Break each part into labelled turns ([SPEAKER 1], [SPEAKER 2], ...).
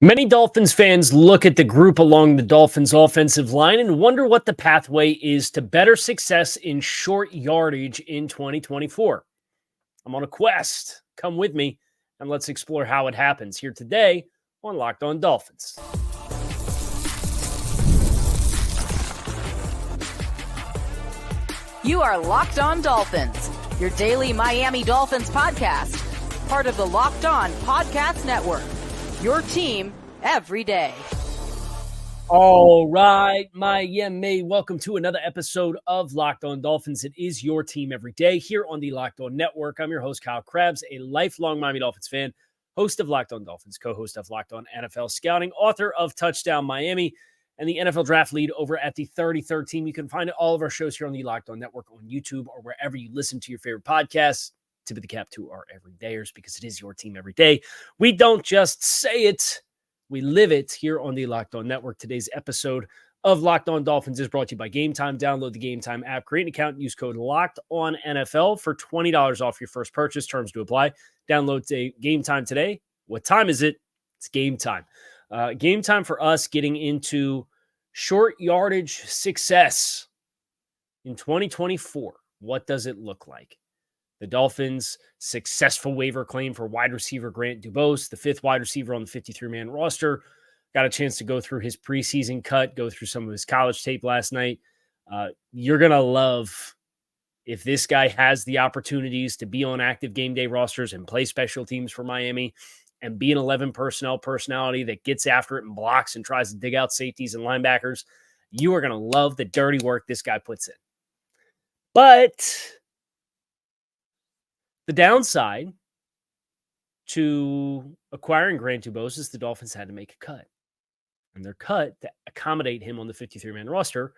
[SPEAKER 1] Many Dolphins fans look at the group along the Dolphins' offensive line and wonder what the pathway is to better success in short yardage in 2024. I'm on a quest. Come with me and let's explore how it happens here today on Locked On Dolphins.
[SPEAKER 2] You are Locked On Dolphins, your daily Miami Dolphins podcast, part of the Locked On Podcast Network. Your team every day.
[SPEAKER 1] All right, Miami. Welcome to another episode of Locked On Dolphins. It is your team every day here on the Locked On Network. I'm your host, Kyle Krabs, a lifelong Miami Dolphins fan, host of Locked On Dolphins, co-host of Locked On NFL Scouting, author of Touchdown Miami, and the NFL Draft Lead over at the 33rd Team. You can find all of our shows here on the Locked On Network on YouTube or wherever you listen to your favorite podcasts. Tip of the cap to our everydayers because it is your team every day. We don't just say it, we live it here on the Locked On Network. Today's episode of Locked On Dolphins is brought to you by Gametime. Download the Gametime app, create an account, and use code LOCKEDONNFL for $20 off your first purchase. Terms to apply. Download Gametime today. What time is it? It's game time. Game time for us getting into short yardage success in 2024. What does it look like? The Dolphins' successful waiver claim for wide receiver Grant Dubose, the fifth wide receiver on the 53-man roster, got a chance to go through his preseason cut, go through some of his college tape last night. You're going to love if this guy has the opportunities to be on active game day rosters and play special teams for Miami and be an 11 personnel personality that gets after it and blocks and tries to dig out safeties and linebackers. You are going to love the dirty work this guy puts in. But the downside to acquiring Grant Dubose is the Dolphins had to make a cut. And their cut to accommodate him on the 53-man roster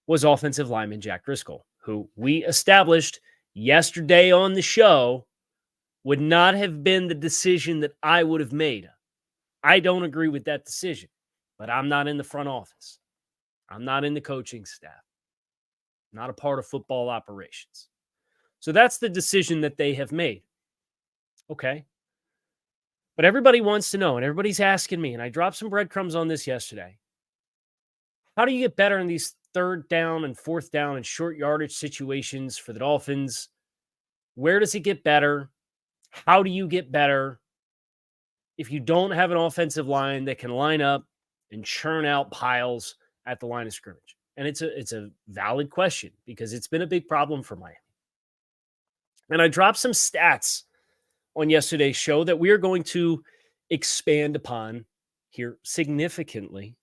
[SPEAKER 1] was offensive lineman Jack Driscoll, who we established yesterday on the show would not have been the decision that I would have made. I don't agree with that decision, but I'm not in the front office. I'm not in the coaching staff. I'm not a part of football operations. So that's the decision that they have made. Okay. But everybody wants to know, and everybody's asking me, and I dropped some breadcrumbs on this yesterday. How do you get better in these third down and fourth down and short yardage situations for the Dolphins? Where does it get better? How do you get better if you don't have an offensive line that can line up and churn out piles at the line of scrimmage? And it's a valid question because it's been a big problem for Miami. And I dropped some stats on yesterday's show that we are going to expand upon here significantly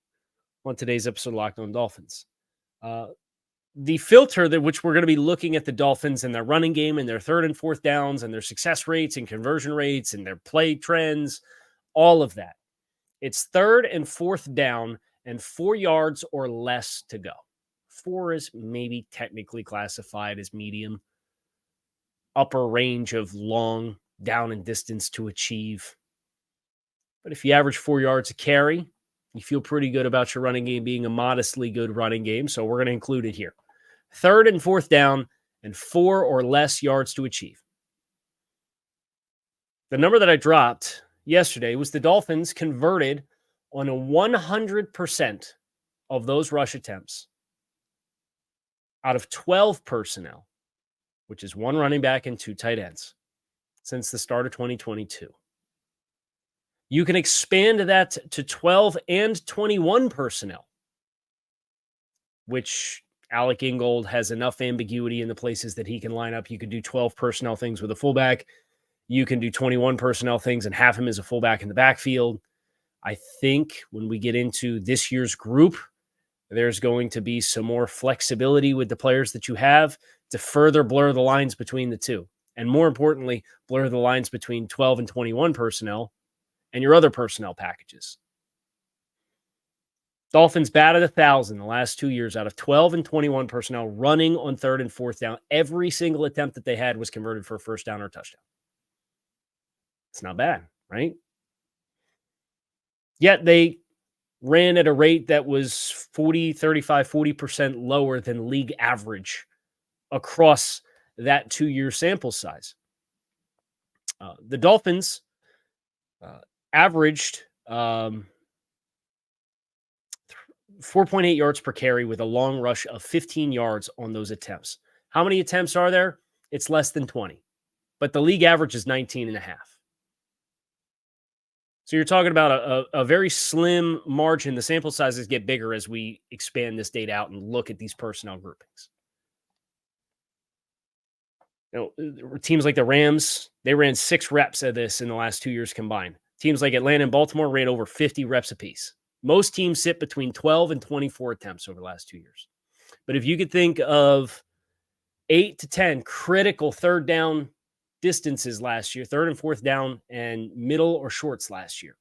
[SPEAKER 1] on today's episode of Locked On Dolphins. The filter that which we're going to be looking at the Dolphins and their running game and their third and fourth downs and their success rates and conversion rates and their play trends, all of that. It's third and fourth down and 4 yards or less to go. 4 is maybe technically classified as medium. Upper range of long down and distance to achieve. But if you average 4 yards a carry, you feel pretty good about your running game being a modestly good running game. So we're going to include it here. Third and fourth down and 4 or less yards to achieve. The number that I dropped yesterday was the Dolphins converted on a 100% of those rush attempts out of 12 personnel, which is 1 running back and 2 tight ends, since the start of 2022. You can expand that to 12 and 21 personnel, which Alec Ingold has enough ambiguity in the places that he can line up. You could do 12 personnel things with a fullback. You can do 21 personnel things and have him as a fullback in the backfield. I think when we get into this year's group, there's going to be some more flexibility with the players that you have to further blur the lines between the two. And more importantly, blur the lines between 12 and 21 personnel and your other personnel packages. Dolphins batted 1,000 the last 2 years out of 12 and 21 personnel running on third and fourth down. Every single attempt that they had was converted for a first down or a touchdown. It's not bad, right? Yet they ran at a rate that was 40% lower than league average across that 2-year sample size. The Dolphins averaged 4.8 yards per carry with a long rush of 15 yards on those attempts. How many attempts are there? It's less than 20. But the league average is 19 and a half. So you're talking about a very slim margin. The sample sizes get bigger as we expand this data out and look at these personnel groupings. Teams like the Rams, they ran 6 reps of this in the last 2 years combined. Teams like Atlanta and Baltimore ran over 50 reps apiece. Most teams sit between 12 and 24 attempts over the last 2 years. But if you could think of 8 to 10 critical third down distances last year, third and fourth down and middle or shorts last year,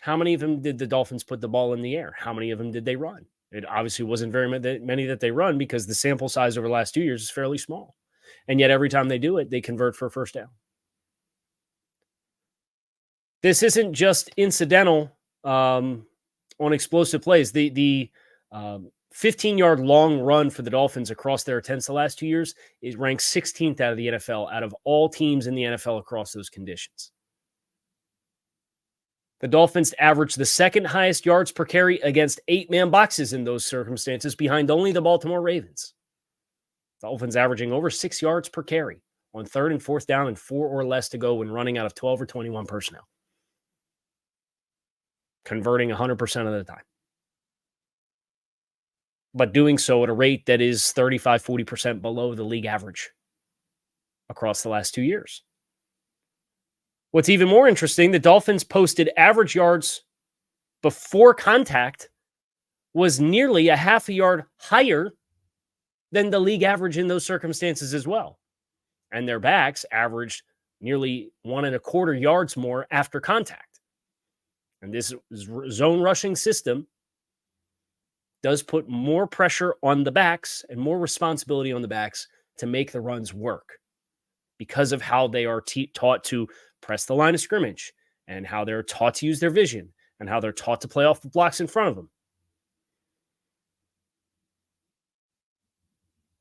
[SPEAKER 1] how many of them did the Dolphins put the ball in the air? How many of them did they run? It obviously wasn't very many that they run because the sample size over the last 2 years is fairly small. And yet every time they do it, they convert for a first down. This isn't just incidental on explosive plays. The 15-yard long run for the Dolphins across their attempts the last 2 years is ranked 16th out of the NFL, out of all teams in the NFL across those conditions. The Dolphins averaged the second highest yards per carry against 8-man boxes in those circumstances, behind only the Baltimore Ravens. Dolphins averaging over 6 yards per carry on third and fourth down and 4 or less to go when running out of 12 or 21 personnel. Converting 100% of the time. But doing so at a rate that is 35, 40% below the league average across the last 2 years. What's even more interesting, the Dolphins posted average yards before contact was nearly a half a yard higher than the league average in those circumstances as well. And their backs averaged nearly 1.25 yards more after contact. And this zone rushing system does put more pressure on the backs and more responsibility on the backs to make the runs work because of how they are taught to press the line of scrimmage and how they're taught to use their vision and how they're taught to play off the blocks in front of them.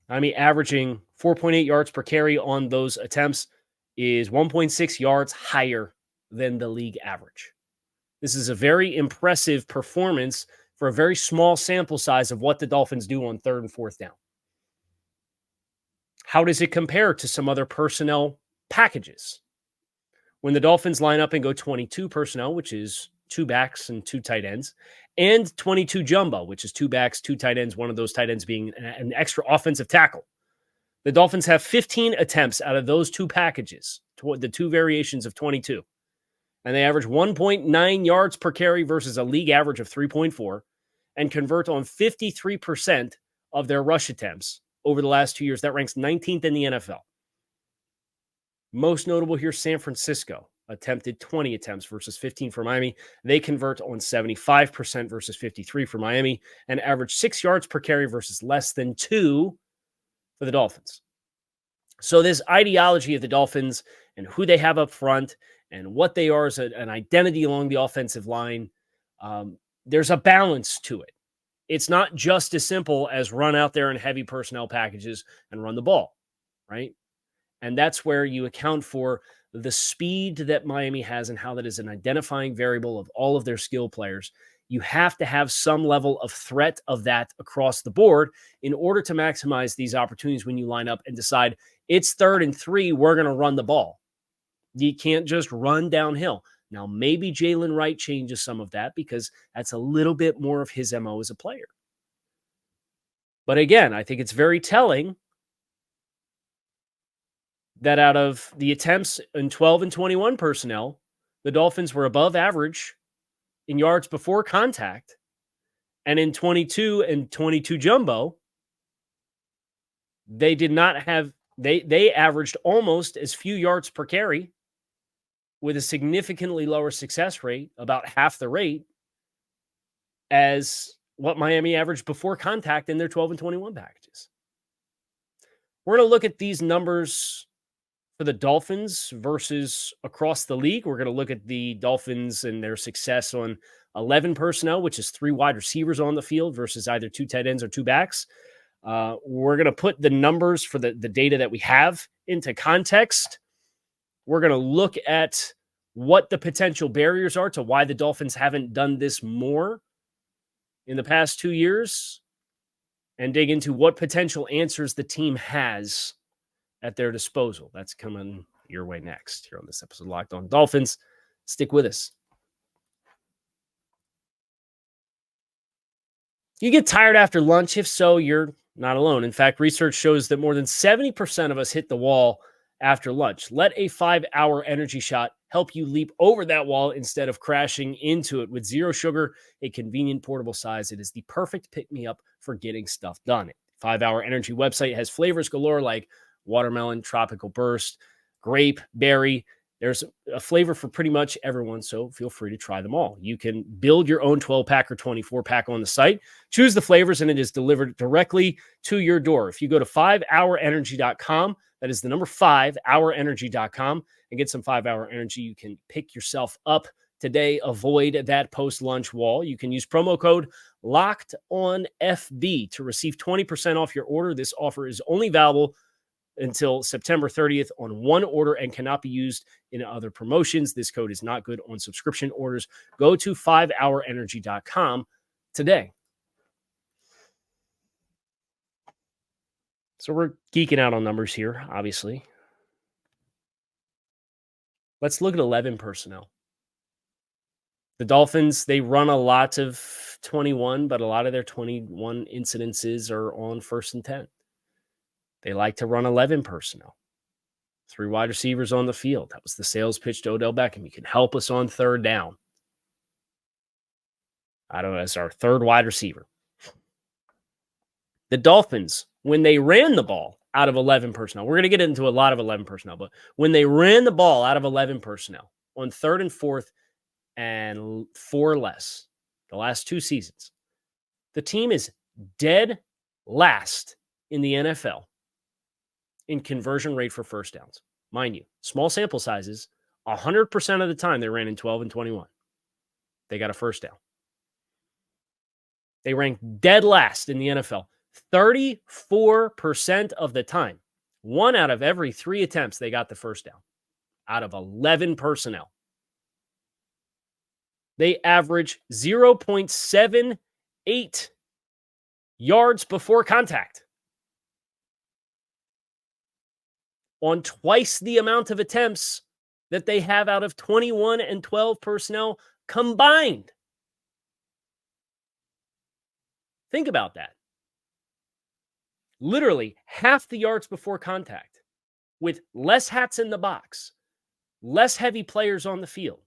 [SPEAKER 1] I mean, averaging 4.8 yards per carry on those attempts is 1.6 yards higher than the league average. This is a very impressive performance for a very small sample size of what the Dolphins do on third and fourth down. How does it compare to some other personnel packages? When the Dolphins line up and go 22 personnel, which is 2 backs and 2 tight ends, and 22 jumbo, which is 2 backs, 2 tight ends, one of those tight ends being an extra offensive tackle. The Dolphins have 15 attempts out of those 2 packages, the 2 variations of 22. And they average 1.9 yards per carry versus a league average of 3.4 and convert on 53% of their rush attempts over the last 2 years. That ranks 19th in the NFL. Most notable here, San Francisco attempted 20 attempts versus 15 for Miami. They convert on 75% versus 53 for Miami and average 6 yards per carry versus less than 2 for the Dolphins. So this ideology of the Dolphins and who they have up front and what they are as an identity along the offensive line, there's a balance to it. It's not just as simple as run out there in heavy personnel packages and run the ball, right? And that's where you account for the speed that Miami has and how that is an identifying variable of all of their skill players. You have to have some level of threat of that across the board in order to maximize these opportunities when you line up and decide it's 3rd and 3, we're going to run the ball. You can't just run downhill. Now, maybe Jalen Wright changes some of that because that's a little bit more of his MO as a player. But again, I think it's very telling that out of the attempts in 12 and 21 personnel, the Dolphins were above average in yards before contact. And in 22 and 22 jumbo, they did not have, they averaged almost as few yards per carry with a significantly lower success rate, about half the rate, as what Miami averaged before contact in their 12 and 21 packages. We're going to look at these numbers for the Dolphins versus across the league. We're going to look at the Dolphins and their success on 11 personnel, which is 3 wide receivers on the field versus either 2 tight ends or 2 backs. We're going to put the numbers for the data that we have into context. We're going to look at what the potential barriers are to why the Dolphins haven't done this more in the past 2 years, and dig into what potential answers the team has at their disposal. That's coming your way next here on this episode of Locked On Dolphins. Stick with us. You get tired after lunch? If so, you're not alone. In fact, research shows that more than 70% of us hit the wall after lunch. Let a 5-hour energy shot help you leap over that wall instead of crashing into it. With zero sugar, a convenient portable size, it is the perfect pick-me-up for getting stuff done. 5-Hour Energy website has flavors galore like watermelon, tropical burst, grape, berry. There's a flavor for pretty much everyone, so feel free to try them all. You can build your own 12-pack or 24-pack on the site, choose the flavors, and it is delivered directly to your door. If you go to 5hourenergy.com, that is the number 5hourenergy.com, and get some 5-Hour Energy, you can pick yourself up today. Avoid that post-lunch wall. You can use promo code LOCKEDONFB to receive 20% off your order. This offer is only valuable until September 30th on one order and cannot be used in other promotions. This code is not good on subscription orders. Go to 5hourenergy.com today. So we're geeking out on numbers here, obviously. Let's look at 11 personnel. The Dolphins, they run a lot of 21, but a lot of their 21 incidences are on 1st and 10. They like to run 11 personnel. 3 wide receivers on the field. That was the sales pitch to Odell Beckham. You can help us on 3rd down. As our 3rd wide receiver. The Dolphins, when they ran the ball out of 11 personnel, we're going to get into a lot of 11 personnel, but when they ran the ball out of 11 personnel on 3rd and 4th and 4 less, the last 2 seasons, the team is dead last in the NFL in conversion rate for first downs. Mind you, small sample sizes, 100% of the time they ran in 12 and 21. They got a first down. They ranked dead last in the NFL. 34% of the time, 1 out of every 3 attempts, they got the first down out of 11 personnel. They average 0.78 yards before contact on twice the amount of attempts that they have out of 21 and 12 personnel combined. Think about that. Literally half the yards before contact with less hats in the box, less heavy players on the field.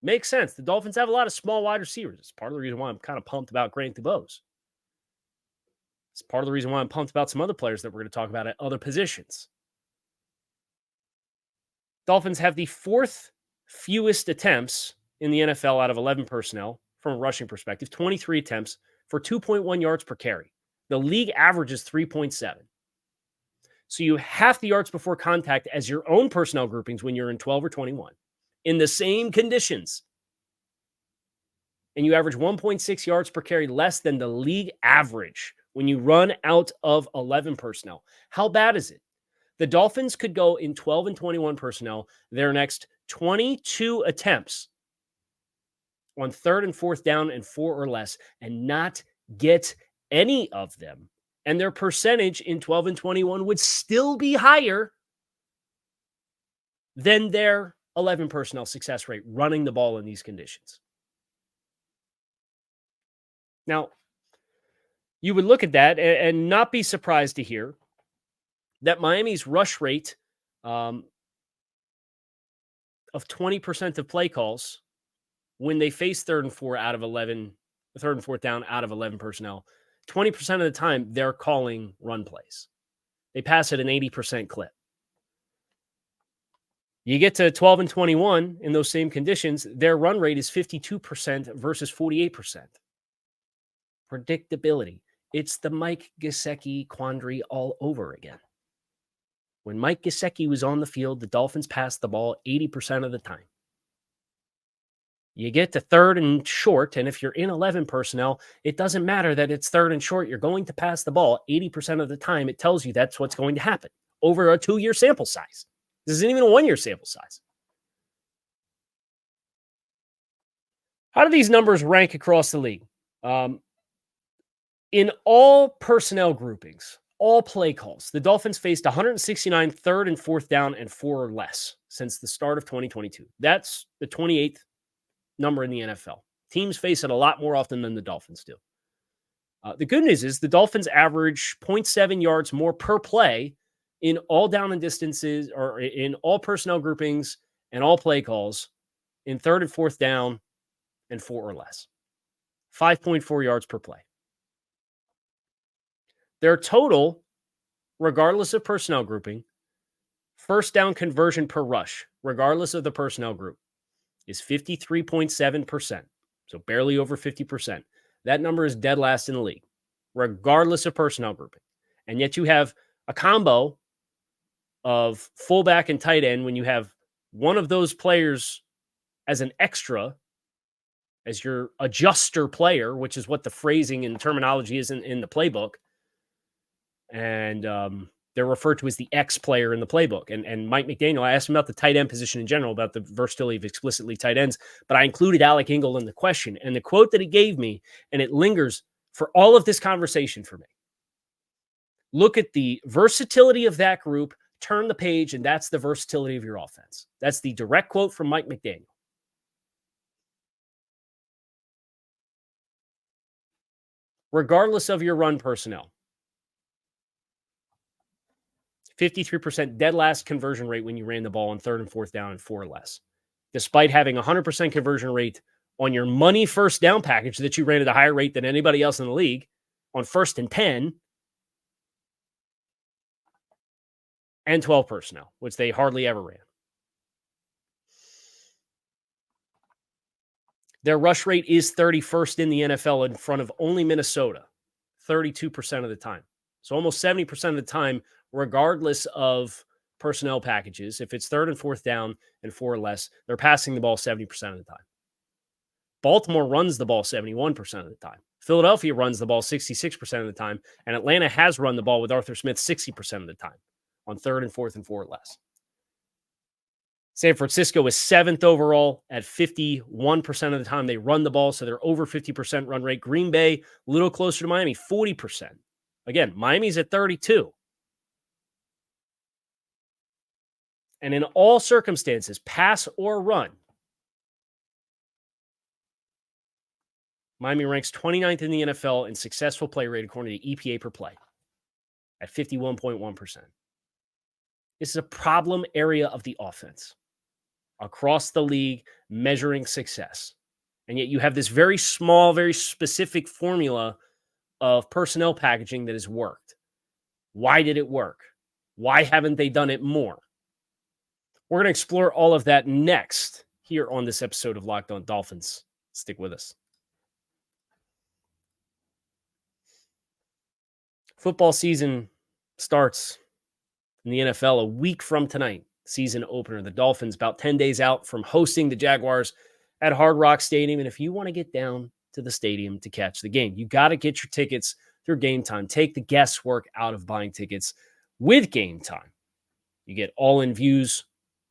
[SPEAKER 1] Makes sense. The Dolphins have a lot of small wide receivers. It's part of the reason why I'm kind of pumped about Grant DuBose. It's part of the reason why I'm pumped about some other players that we're going to talk about at other positions. Dolphins have the 4th fewest attempts in the NFL out of 11 personnel from a rushing perspective, 23 attempts for 2.1 yards per carry. The league average is 3.7. So you have half the yards before contact as your own personnel groupings when you're in 12 or 21 in the same conditions. And you average 1.6 yards per carry less than the league average when you run out of 11 personnel. How bad is it? The Dolphins could go in 12 and 21 personnel their next 22 attempts on 3rd and 4th down and 4 or less and not get any of them. And their percentage in 12 and 21 would still be higher than their 11 personnel success rate running the ball in these conditions. Now, you would look at that and not be surprised to hear that Miami's rush rate of 20% of play calls when they face 3rd and 4 out of 11, 3rd and 4th down out of 11 personnel, 20% of the time they're calling run plays. They pass at an 80% clip. You get to 12 and 21 in those same conditions, their run rate is 52% versus 48%. Predictability. It's the Mike Gesicki quandary all over again. When Mike Gesicki was on the field, the Dolphins passed the ball 80% of the time. You get to 3rd and short, and if you're in 11 personnel, it doesn't matter that it's 3rd and short. You're going to pass the ball 80% of the time. It tells you that's what's going to happen over a 2-year sample size. This isn't even a 1-year sample size. How do these numbers rank across the league? In all personnel groupings, all play calls, the Dolphins faced 169 third and fourth down and 4 or less since the start of 2022. That's the 28th number in the NFL. Teams face it a lot more often than the Dolphins do. The good news is the Dolphins average 0.7 yards more per play in all down and distances, or in all personnel groupings and all play calls in third and fourth down and 4 or less. 5.4 yards per play. Their total, regardless of personnel grouping, first down conversion per rush, regardless of the personnel group, is 53.7%. So barely over 50%. That number is dead last in the league, regardless of personnel grouping. And yet you have a combo of fullback and tight end when you have one of those players as an extra, as your adjuster player, which is what the phrasing and terminology is in the playbook. And they're referred to as the X player in the playbook. And Mike McDaniel, I asked him about the tight end position in general, about the versatility of explicitly tight ends, but I included Alec Ingle in the question. And the quote that he gave me, and it lingers for all of this conversation for me. Look at the versatility of that group, turn the page, and that's the versatility of your offense. That's the direct quote from Mike McDaniel. Regardless of your run personnel, 53% dead last conversion rate when you ran the ball on third and fourth down and 4 or less, despite having 100% conversion rate on your money first down package that you ran at a higher rate than anybody else in the league on first and 10 and 12 personnel, which they hardly ever ran. Their rush rate is 31st in the NFL in front of only Minnesota, 32% of the time. So almost 70% of the time, regardless of personnel packages, if it's third and fourth down and 4 or less, they're passing the ball 70% of the time. Baltimore runs the ball 71% of the time. Philadelphia runs the ball 66% of the time. And Atlanta has run the ball with Arthur Smith 60% of the time on third and fourth and 4 or less. San Francisco is 7th overall at 51% of the time they run the ball, so they're over 50% run rate. Green Bay, a little closer to Miami, 40%. Again, Miami's at 32%. And in all circumstances, pass or run, Miami ranks 29th in the NFL in successful play rate according to EPA per play at 51.1%. This is a problem area of the offense across the league measuring success. And yet you have this very small, very specific formula of personnel packaging that has worked. Why did it work? Why haven't they done it more? We're going to explore all of that next here on this episode of Locked On Dolphins. Stick with us. Football season starts in the NFL a week from tonight. Season opener. The Dolphins about 10 days out from hosting the Jaguars at Hard Rock Stadium. And if you want to get down to the stadium to catch the game, you got to get your tickets through Gametime. Take the guesswork out of buying tickets with Gametime. You get all-in views,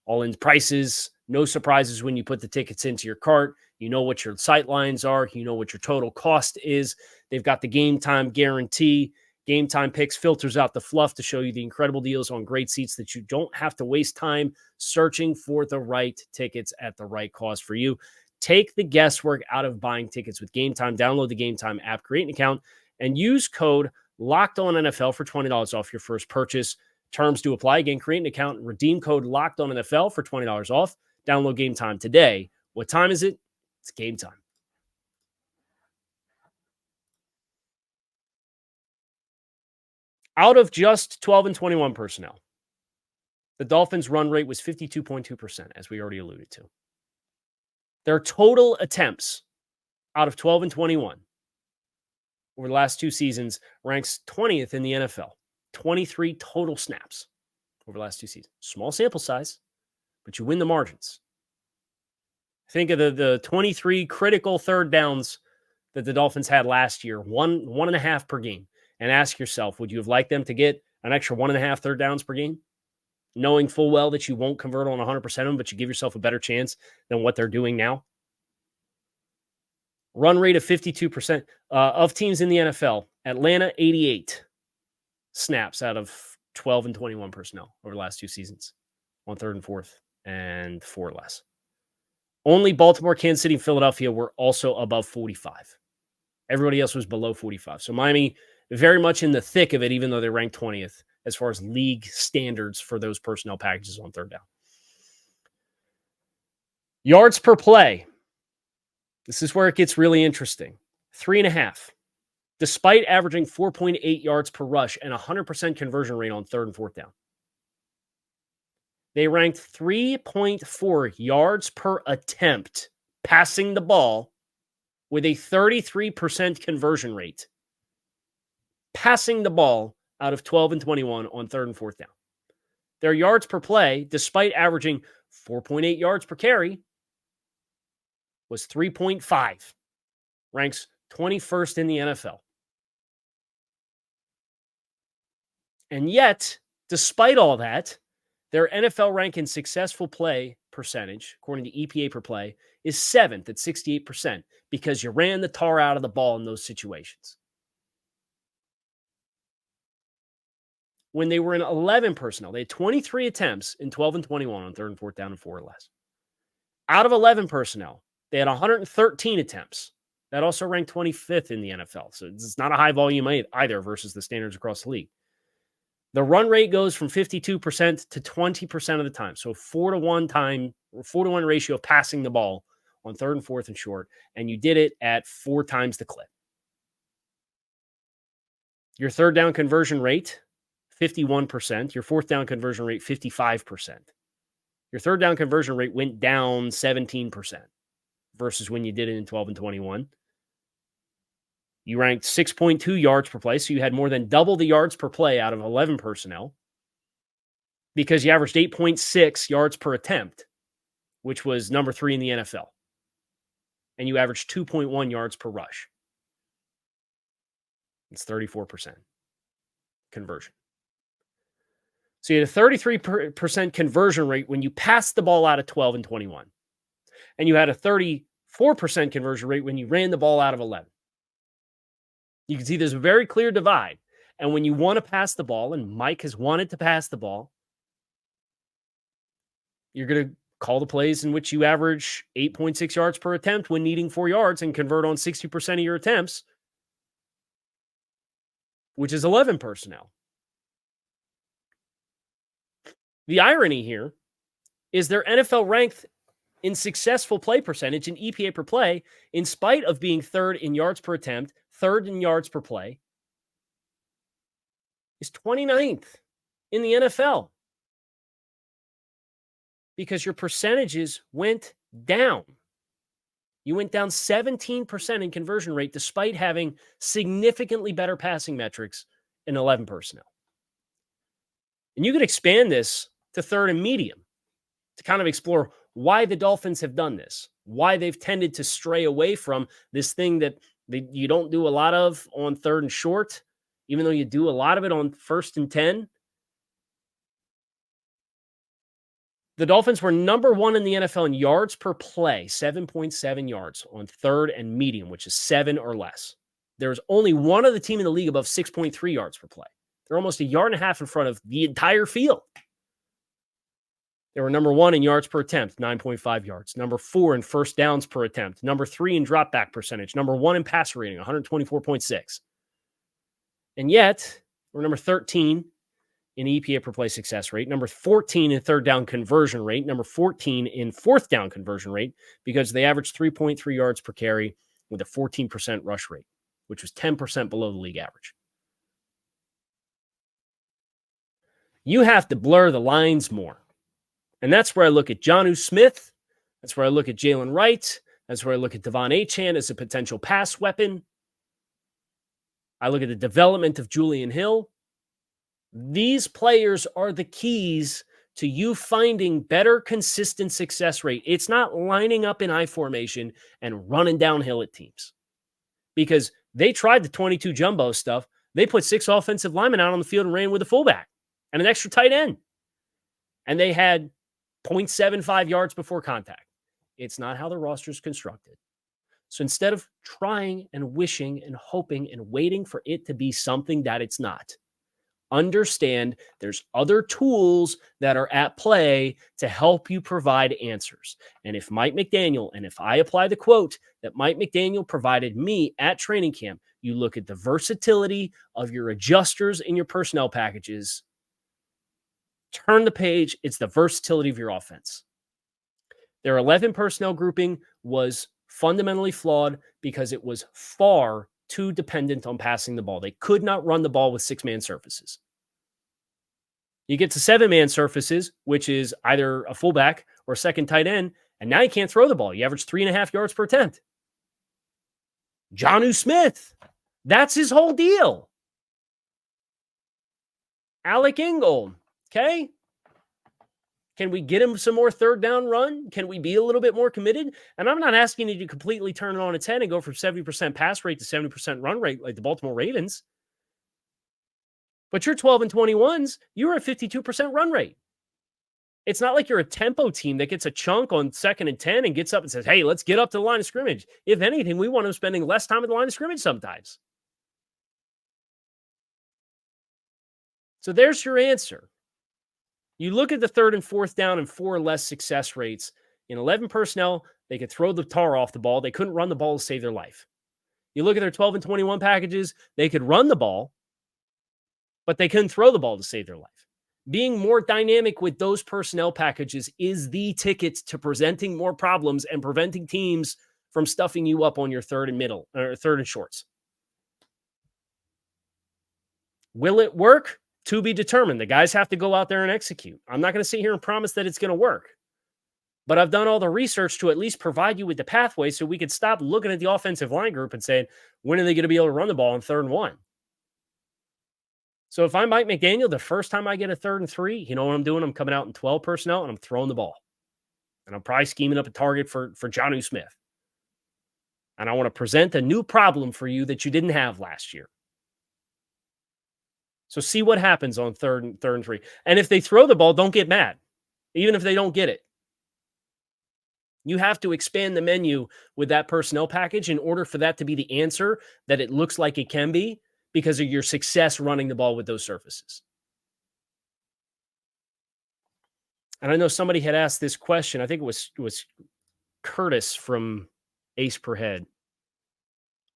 [SPEAKER 1] all-in prices, no surprises when you put the tickets into your cart. You know what your sight lines are. You know what your total cost is. They've got the Gametime guarantee. Gametime Picks filters out the fluff to show you the incredible deals on great seats that you don't have to waste time searching for the right tickets at the right cost for you. Take the guesswork out of buying tickets with Gametime. Download the Gametime app, create an account, and use code LOCKEDONNFL for $20 off your first purchase. Terms do apply. Again, create an account and redeem code LOCKEDONNFL for $20 off. Download Gametime today. What time is it? It's game time. Out of just 12 and 21 personnel, the Dolphins' run rate was 52.2%, as we already alluded to. Their total attempts out of 12 and 21 over the last 2 seasons ranks 20th in the NFL. 23 total snaps over the last 2 seasons. Small sample size, but you win the margins. Think of the 23 critical third downs that the Dolphins had last year, 1.5 per game. And ask yourself, would you have liked them to get an extra 1.5 third downs per game? Knowing full well that you won't convert on 100% of them, but you give yourself a better chance than what they're doing now? Run rate of 52% of teams in the NFL. Atlanta, 88 snaps out of 12 and 21 personnel over the last 2 seasons on third and fourth and 4 or less. Only Baltimore, Kansas City, and Philadelphia were also above 45. Everybody else was below 45. So Miami very much in the thick of it, even though they ranked 20th as far as league standards for those personnel packages on third down. Yards per play. This is where it gets really interesting. 3.5. Despite averaging 4.8 yards per rush and 100% conversion rate on third and fourth down. They ranked 3.4 yards per attempt passing the ball with a 33% conversion rate. Passing the ball out of 12 and 21 on third and fourth down. Their yards per play, despite averaging 4.8 yards per carry, was 3.5. Ranks 21st in the NFL. And yet, despite all that, their NFL rank in successful play percentage, according to EPA per play, is 7th at 68% because you ran the tar out of the ball in those situations. When they were in 11 personnel, they had 23 attempts in 12 and 21 on third and fourth down and 4 or less. Out of 11 personnel, they had 113 attempts. That also ranked 25th in the NFL. So it's not a high volume either versus the standards across the league. The run rate goes from 52% to 20% of the time. So 4-to-1 ratio of passing the ball on third and fourth and short. And you did it at 4 times the clip. Your third down conversion rate, 51%. Your fourth down conversion rate, 55%. Your third down conversion rate went down 17% versus when you did it in 12 and 21. You ranked 6.2 yards per play, so you had more than double the yards per play out of 11 personnel because you averaged 8.6 yards per attempt, which was number 3 in the NFL. And you averaged 2.1 yards per rush. It's 34% conversion. So you had a 33% conversion rate when you passed the ball out of 12 and 21. And you had a 34% conversion rate when you ran the ball out of 11. You can see there's a very clear divide. And when you want to pass the ball, and Mike has wanted to pass the ball, you're going to call the plays in which you average 8.6 yards per attempt when needing 4 yards and convert on 60% of your attempts, which is 11 personnel. The irony here is their NFL ranked in successful play percentage in EPA per play, in spite of being third in yards per attempt, third in yards per play, is 29th in the NFL because your percentages went down. You went down 17% in conversion rate despite having significantly better passing metrics in 11 personnel. And you could expand this to third and medium to kind of explore why the Dolphins have done this, why they've tended to stray away from this thing that you don't do a lot of on third and short, even though you do a lot of it on first and 10. The Dolphins were number 1 in the NFL in yards per play, 7.7 yards on third and medium, which is 7 or less. There's only one other team in the league above 6.3 yards per play. They're almost a yard and a half in front of the entire field. They were number 1 in yards per attempt, 9.5 yards. Number 4 in first downs per attempt. Number 3 in dropback percentage. Number 1 in passer rating, 124.6. And yet, we're number 13 in EPA per play success rate. Number 14 in third down conversion rate. Number 14 in fourth down conversion rate because they averaged 3.3 yards per carry with a 14% rush rate, which was 10% below the league average. You have to blur the lines more. And that's where I look at Jonnu Smith. That's where I look at Jalen Wright. That's where I look at Devon Achane as a potential pass weapon. I look at the development of Julian Hill. These players are the keys to you finding better consistent success rate. It's not lining up in I formation and running downhill at teams. Because they tried the 22 jumbo stuff. They put 6 offensive linemen out on the field and ran with a fullback and an extra tight end. And they had 0.75 yards before contact. It's not how the roster is constructed. So instead of trying and wishing and hoping and waiting for it to be something that it's not, understand there's other tools that are at play to help you provide answers. And if Mike McDaniel, and if I apply the quote that Mike McDaniel provided me at training camp, you look at the versatility of your adjusters in your personnel packages, turn the page, it's the versatility of your offense. Their 11 personnel grouping was fundamentally flawed because it was far too dependent on passing the ball. They could not run the ball with 6-man surfaces. You get to 7-man surfaces, which is either a fullback or a second tight end, and now you can't throw the ball. You average 3.5 yards per attempt. Jonnu Smith, that's his whole deal. Alec Ingold, okay? Can we get him some more third down run? Can we be a little bit more committed? And I'm not asking you to completely turn it on its head and go from 70% pass rate to 70% run rate like the Baltimore Ravens. But your 12 and 21s, you're at 52% run rate. It's not like you're a tempo team that gets a chunk on 2nd and 10 and gets up and says, hey, let's get up to the line of scrimmage. If anything, we want them spending less time at the line of scrimmage sometimes. So there's your answer. You look at the 3rd and 4th down and 4 or less success rates. In 11 personnel, they could throw the tar off the ball. They couldn't run the ball to save their life. You look at their 12 and 21 packages, they could run the ball, but they couldn't throw the ball to save their life. Being more dynamic with those personnel packages is the ticket to presenting more problems and preventing teams from stuffing you up on your 3rd and middle or 3rd and shorts. Will it work? To be determined. The guys have to go out there and execute. I'm not going to sit here and promise that it's going to work. But I've done all the research to at least provide you with the pathway so we could stop looking at the offensive line group and saying, when are they going to be able to run the ball on 3rd and 1? So if I'm Mike McDaniel, the first time I get a 3rd and 3, you know what I'm doing? I'm coming out in 12 personnel and I'm throwing the ball. And I'm probably scheming up a target for Jonnu Smith. And I want to present a new problem for you that you didn't have last year. So see what happens on 3rd and 3. And if they throw the ball, don't get mad, even if they don't get it. You have to expand the menu with that personnel package in order for that to be the answer that it looks like it can be because of your success running the ball with those surfaces. And I know somebody had asked this question. I think it was Curtis from Ace Per Head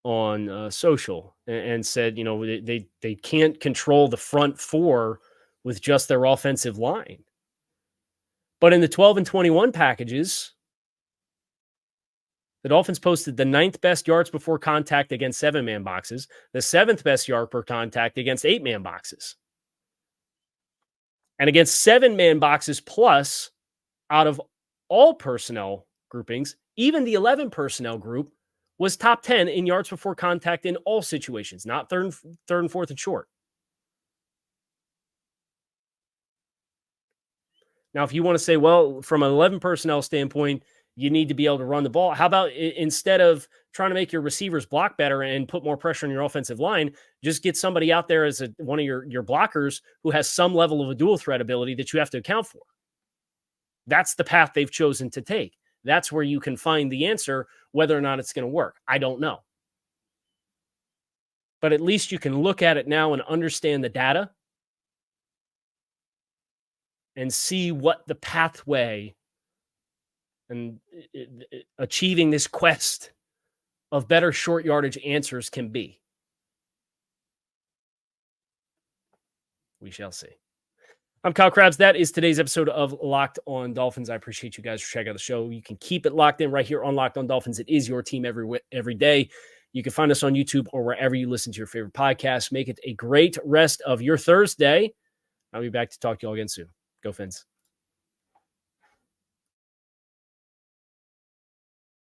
[SPEAKER 1] on social and said, you know, they can't control the front 4 with just their offensive line. But in the 12 and 21 packages, the Dolphins posted the 9th best yards before contact against 7-man boxes, the 7th best yard per contact against 8-man boxes. And against 7-man boxes plus, out of all personnel groupings, even the 11 personnel group was top 10 in yards before contact in all situations, not third and 4th and short. Now, if you want to say, well, from an 11 personnel standpoint, you need to be able to run the ball. How about instead of trying to make your receivers block better and put more pressure on your offensive line, just get somebody out there as one of your blockers who has some level of a dual threat ability that you have to account for. That's the path they've chosen to take. That's where you can find the answer. Whether or not it's going to work, I don't know. But at least you can look at it now and understand the data and see what the pathway and achieving this quest of better short yardage answers can be. We shall see. I'm Kyle Krabs. That is today's episode of Locked On Dolphins. I appreciate you guys for checking out the show. You can keep it locked in right here on Locked On Dolphins. It is your team every day. You can find us on YouTube or wherever you listen to your favorite podcast. Make it a great rest of your Thursday. I'll be back to talk to you all again soon. Go Fins.